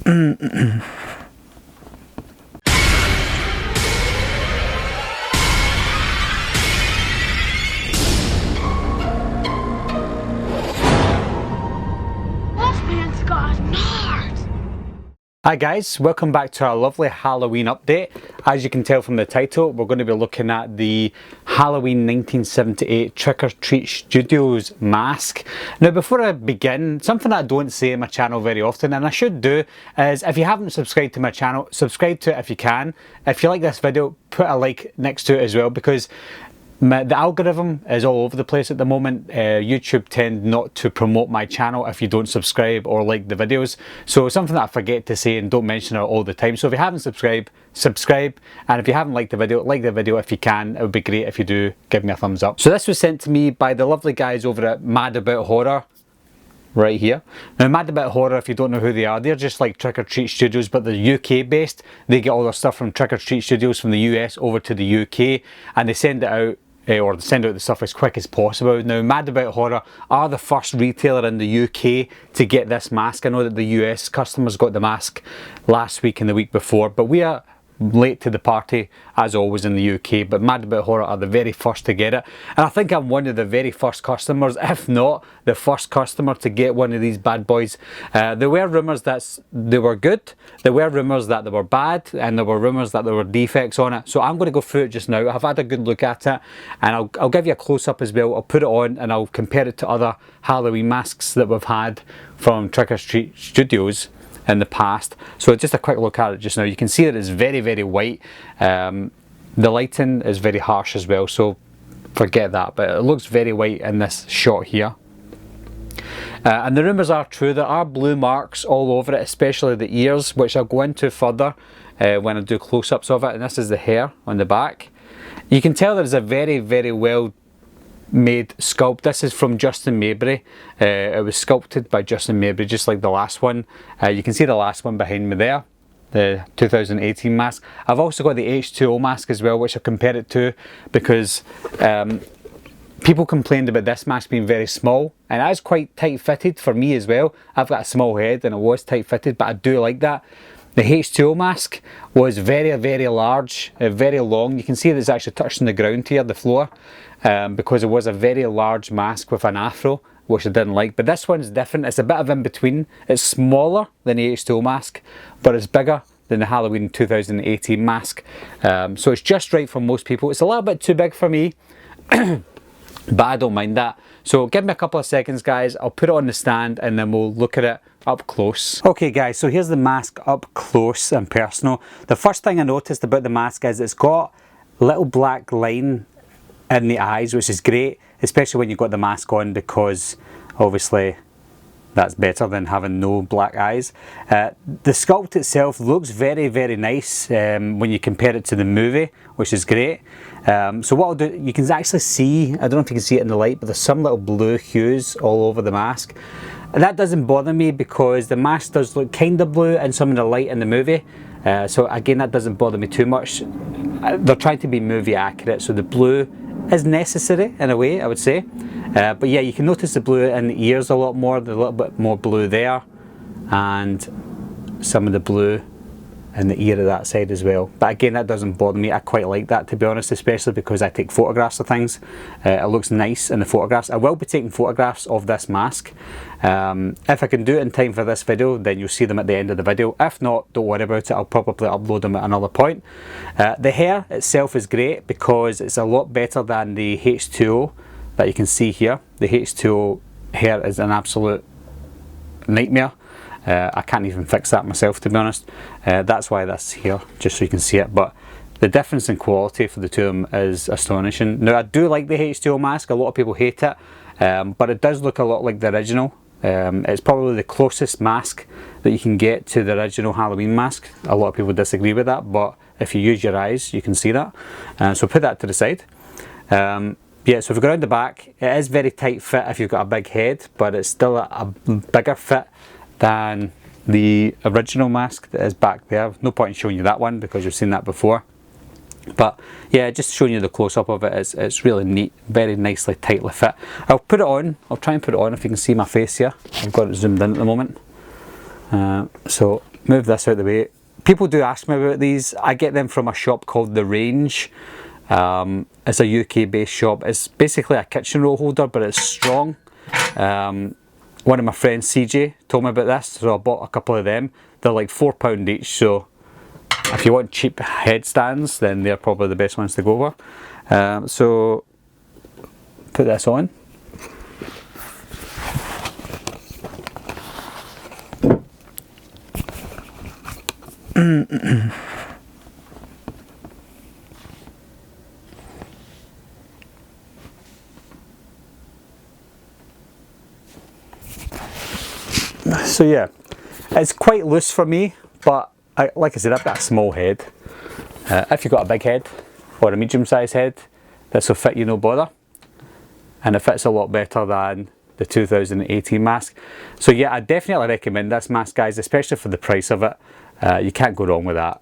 Hi guys, welcome back to our lovely Halloween update. As you can tell from the title, we're going to be looking at the Halloween 1978 Trick or Treat Studios mask. Now before I begin, something that I don't say in my channel very often, and I should do, is if you haven't subscribed to my channel, subscribe to it if you can. If you like this video, put a like next to it as well, because the algorithm is all over the place at the moment. YouTube tend not to promote my channel if you don't subscribe or like the videos. So something that I forget to say and don't mention it all the time. So if you haven't subscribed, subscribe. And if you haven't liked the video, like the video if you can. It would be great if you do give me a thumbs up. So this was sent to me by the lovely guys over at Mad About Horror. Right here. Now Mad About Horror, if you don't know who they are, they're just like Trick or Treat Studios, but they're UK based. They get all their stuff from Trick or Treat Studios from the US over to the UK, and they send it out, or send out the stuff as quick as possible. Now Mad About Horror are the first retailer in the UK to get this mask. I know that the US customers got the mask last week and the week before, but we are late to the party as always in the UK. But Mad About Horror are the very first to get it, and I think I'm one of the very first customers, if not the first customer to get one of these bad boys. There were rumours that they were good, there were rumours that they were bad, and there were rumours that there were defects on it. So I'm going to go through it just now. I've had a good look at it, and I'll give you a close-up as well. I'll put it on and I'll compare it to other Halloween masks that we've had from Trick or Treat Studios in the past. So just a quick look at it just now. You can see that it's very, very white. The lighting is very harsh as well, so forget that, but it looks very white in this shot here. And the rumours are true. There are blue marks all over it, especially the ears, which I'll go into further when I do close-ups of it. And this is the hair on the back. You can tell there's a very, very well made sculpt. This is from Justin Mabry. It was sculpted by Justin Mabry, just like the last one. You can see the last one behind me there, the 2018 mask. I've also got the H2O mask as well, which I compare it to, because people complained about this mask being very small, and it is quite tight fitted for me as well. I've got a small head and it was tight fitted, but I do like that. The H2O mask was very, very large, very long. You can see that it's actually touching the ground here, the floor, because it was a very large mask with an afro, which I didn't like. But this one's different. It's a bit of in between. It's smaller than the H2O mask, but it's bigger than the Halloween 2018 mask. So it's just right for most people. It's a little bit too big for me, but I don't mind that. So give me a couple of seconds, guys. I'll put it on the stand and then we'll look at it up close. Okay guys, so here's the mask up close and personal. The first thing I noticed about the mask is it's got a little black line in the eyes, which is great, especially when you've got the mask on, because obviously that's better than having no black eyes. The sculpt itself looks very, very nice when you compare it to the movie, which is great. So what I'll do, you can actually see, I don't know if you can see it in the light, but there's some little blue hues all over the mask. And that doesn't bother me because the mask does look kind of blue in some of the light in the movie. So again, that doesn't bother me too much. They're trying to be movie accurate, so the blue is necessary in a way, I would say. But yeah, you can notice the blue in the ears a lot more. There's a little bit more blue there, and some of the blue in the ear of that side as well. But again, that doesn't bother me. I quite like that, to be honest, especially because I take photographs of things. It looks nice in the photographs. I will be taking photographs of this mask. If I can do it in time for this video, then you'll see them at the end of the video. If not, don't worry about it. I'll probably upload them at another point. The hair itself is great because it's a lot better than the H2O that you can see here. The H2O hair is an absolute nightmare. I can't even fix that myself, to be honest. That's why that's here, just so you can see it. But the difference in quality for the two of them is astonishing. Now, I do like the H2O mask. A lot of people hate it, but it does look a lot like the original. It's probably the closest mask that you can get to the original Halloween mask. A lot of people disagree with that, but if you use your eyes, you can see that. So put that to the side. Yeah, so if we go around the back, it is very tight fit if you've got a big head, but it's still a bigger fit than the original mask that is back there. No point in showing you that one because you've seen that before. But yeah, just showing you the close-up of it, it's really neat, very nicely, tightly fit. I'll put it on, I'll try and put it on if you can see my face here. I've got it zoomed in at the moment. So move this out of the way. People do ask me about these. I get them from a shop called The Range. It's a UK based shop. It's basically a kitchen roll holder, but it's strong. One of my friends, CJ, told me about this, so I bought a couple of them. They're like £4 each, so if you want cheap headstands, then they're probably the best ones to go for. So put this on. So yeah, it's quite loose for me, but like I said, I've got a small head. If you've got a big head or a medium sized head, this will fit you no bother, and it fits a lot better than the 2018 mask. So yeah, I definitely recommend this mask, guys, especially for the price of it. You can't go wrong with that.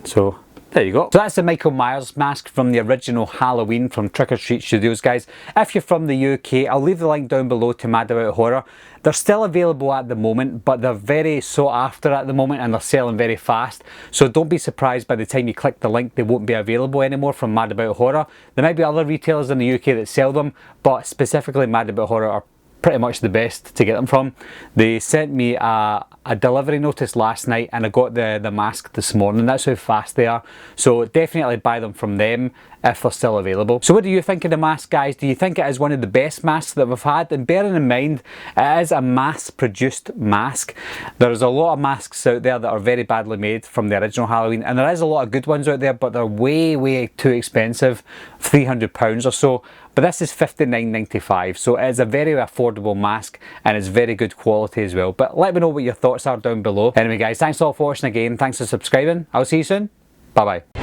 So there you go. So that's the Michael Myers mask from the original Halloween from Trick or Treat Studios, guys. If you're from the UK, I'll leave the link down below to Mad About Horror. They're still available at the moment, but they're very sought after at the moment and they're selling very fast. So don't be surprised by the time you click the link, they won't be available anymore from Mad About Horror. There might be other retailers in the UK that sell them, but specifically Mad About Horror are pretty much the best to get them from. They sent me a delivery notice last night and I got the mask this morning. That's how fast they are. So definitely buy them from them if they're still available. So what do you think of the mask, guys? Do you think it is one of the best masks that we've had? And bearing in mind, it is a mass-produced mask. There's a lot of masks out there that are very badly made from the original Halloween, and there is a lot of good ones out there, but they're way too expensive, £300 or so. But this is $59.95, so it is a very affordable mask and it's very good quality as well. But let me know what your thoughts are down below. Anyway guys, thanks a lot for watching again, thanks for subscribing, I'll see you soon, bye bye.